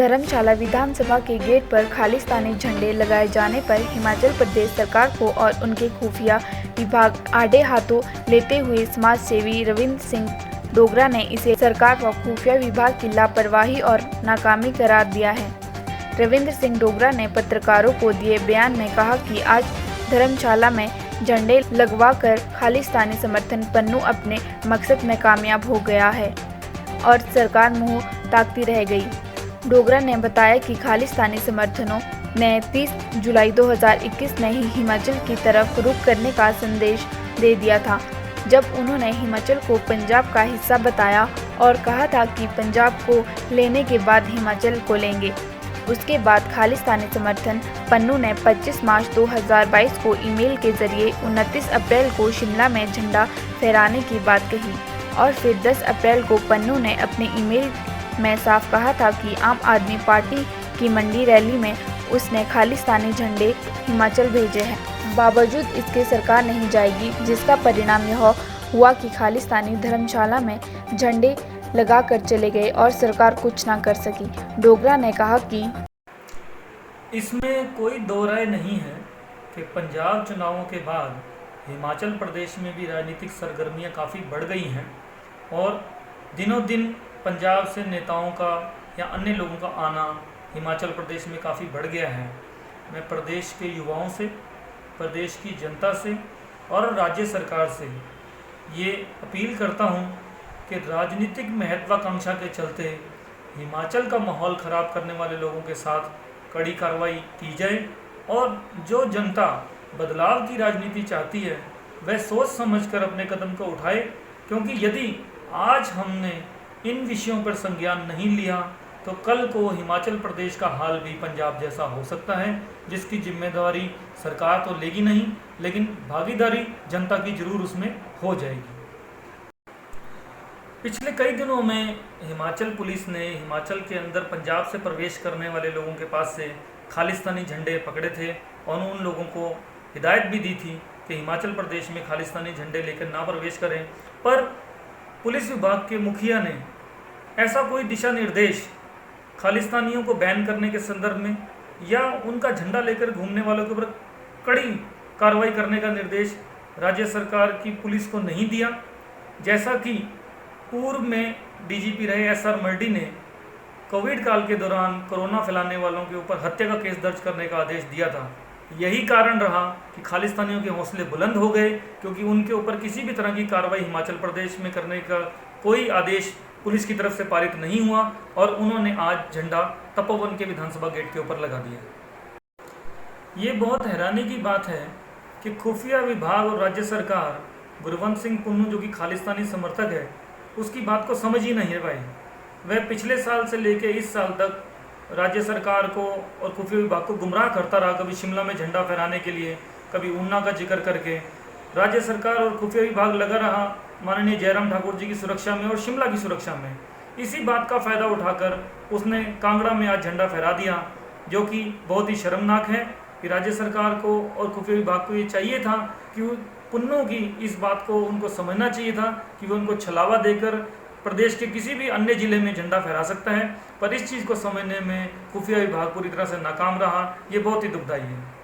धर्मशाला विधानसभा के गेट पर खालिस्तानी झंडे लगाए जाने पर हिमाचल प्रदेश सरकार को और उनके खुफिया विभाग आड़े हाथों लेते हुए समाज सेवी रविंद्र सिंह डोगरा ने इसे सरकार व खुफिया विभाग की लापरवाही और नाकामी करार दिया है। रविंद्र सिंह डोगरा ने पत्रकारों को दिए बयान में कहा कि आज धर्मशाला में झंडे लगवाकर खालिस्तानी समर्थन पन्नू अपने मकसद में कामयाब हो गया है और सरकार मुंह ताकती रह गई। डोगरा ने बताया कि खालिस्तानी समर्थनों ने 30 जुलाई 2021 में ही हिमाचल की तरफ रुख करने का संदेश दे दिया था, जब उन्होंने हिमाचल को पंजाब का हिस्सा बताया और कहा था कि पंजाब को लेने के बाद हिमाचल को लेंगे। उसके बाद खालिस्तानी समर्थन पन्नू ने 25 मार्च 2022 को ईमेल के जरिए 29 अप्रैल को शिमला में झंडा फहराने की बात कही और फिर 10 अप्रैल को पन्नू ने अपने ईमेल में साफ कहा था कि आम आदमी पार्टी की मंडी रैली में उसने खालिस्तानी झंडे हिमाचल भेजे हैं। बावजूद इसके सरकार नहीं जाएगी, जिसका परिणाम यह हुआ कि खालिस्तानी धर्मशाला में झंडे लगाकर चले गए और सरकार कुछ ना कर सकी। डोगरा ने कहा कि इसमें कोई दो राय नहीं है कि पंजाब चुनावों के बाद हिमाचल प्रदेश में भी राजनीतिक सरगर्मियां काफ़ी बढ़ गई हैं और दिनों दिन पंजाब से नेताओं का या अन्य लोगों का आना हिमाचल प्रदेश में काफ़ी बढ़ गया है। मैं प्रदेश के युवाओं से, प्रदेश की जनता से और राज्य सरकार से ये अपील करता हूँ कि राजनीतिक महत्वाकांक्षा के चलते हिमाचल का माहौल ख़राब करने वाले लोगों के साथ कड़ी कार्रवाई की जाए और जो जनता बदलाव की राजनीति चाहती है वह सोच समझकर अपने कदम को उठाए, क्योंकि यदि आज हमने इन विषयों पर संज्ञान नहीं लिया तो कल को हिमाचल प्रदेश का हाल भी पंजाब जैसा हो सकता है, जिसकी जिम्मेदारी सरकार तो लेगी नहीं, लेकिन भागीदारी जनता की जरूर उसमें हो जाएगी। पिछले कई दिनों में हिमाचल पुलिस ने हिमाचल के अंदर पंजाब से प्रवेश करने वाले लोगों के पास से खालिस्तानी झंडे पकड़े थे और उन लोगों को हिदायत भी दी थी कि हिमाचल प्रदेश में खालिस्तानी झंडे लेकर ना प्रवेश करें, पर पुलिस विभाग के मुखिया ने ऐसा कोई दिशा निर्देश खालिस्तानियों को बैन करने के संदर्भ में या उनका झंडा लेकर घूमने वालों के ऊपर कड़ी कार्रवाई करने का निर्देश राज्य सरकार की पुलिस को नहीं दिया। जैसा कि पूर्व में डीजीपी रहे एसआर मर्डी ने कोविड काल के दौरान कोरोना फैलाने वालों के ऊपर हत्या का केस दर्ज करने का आदेश दिया था। यही कारण रहा कि खालिस्तानियों के हौसले बुलंद हो गए, क्योंकि उनके ऊपर किसी भी तरह की कार्रवाई हिमाचल प्रदेश में करने का कोई आदेश पुलिस की तरफ से पारित नहीं हुआ और उन्होंने आज झंडा तपोवन के विधानसभा गेट के ऊपर लगा दिया। ये बहुत हैरानी की बात है कि खुफिया विभाग और राज्य सरकार गुरवंत सिंह पन्नू जो कि खालिस्तानी समर्थक है उसकी बात को समझ ही नहीं है भाई। वह पिछले साल से लेकर इस साल तक राज्य सरकार को और खुफिया विभाग को गुमराह करता रहा, कभी शिमला में झंडा फहराने के लिए, कभी ऊना का जिक्र करके। राज्य सरकार और खुफिया विभाग लगा रहा माननीय जयराम ठाकुर जी की सुरक्षा में और शिमला की सुरक्षा में। इसी बात का फ़ायदा उठाकर उसने कांगड़ा में आज झंडा फहरा दिया, जो कि बहुत ही शर्मनाक है कि राज्य सरकार को और खुफिया विभाग को ये चाहिए था कि पन्नू की इस बात को उनको समझना चाहिए था कि वो उनको छलावा देकर प्रदेश के किसी भी अन्य जिले में झंडा फहरा सकता है, पर इस चीज़ को समझने में खुफिया विभाग पूरी तरह से नाकाम रहा। ये बहुत ही दुखदायी है।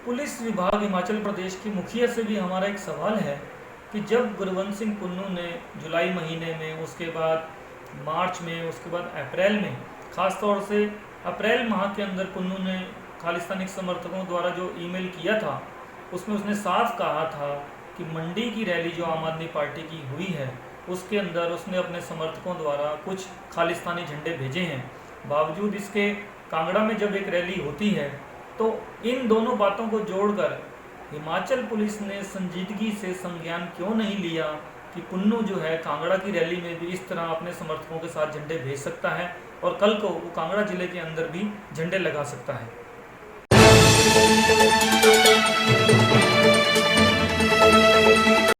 पुलिस विभाग हिमाचल प्रदेश के मुखिया से भी हमारा एक सवाल है कि जब गुरवंत सिंह पन्नू ने जुलाई महीने में, उसके बाद मार्च में, उसके बाद अप्रैल में, ख़ास तौर से अप्रैल माह के अंदर पन्नू ने खालिस्तानी समर्थकों द्वारा जो ईमेल किया था उसमें उसने साफ कहा था कि मंडी की रैली जो आम आदमी पार्टी की हुई है उसके अंदर उसने अपने समर्थकों द्वारा कुछ खालिस्तानी झंडे भेजे हैं। बावजूद इसके कांगड़ा में जब एक रैली होती है तो इन दोनों बातों को जोड़कर हिमाचल पुलिस ने संजीदगी से संज्ञान क्यों नहीं लिया कि पन्नू जो है कांगड़ा की रैली में भी इस तरह अपने समर्थकों के साथ झंडे भेज सकता है और कल को वो कांगड़ा जिले के अंदर भी झंडे लगा सकता है।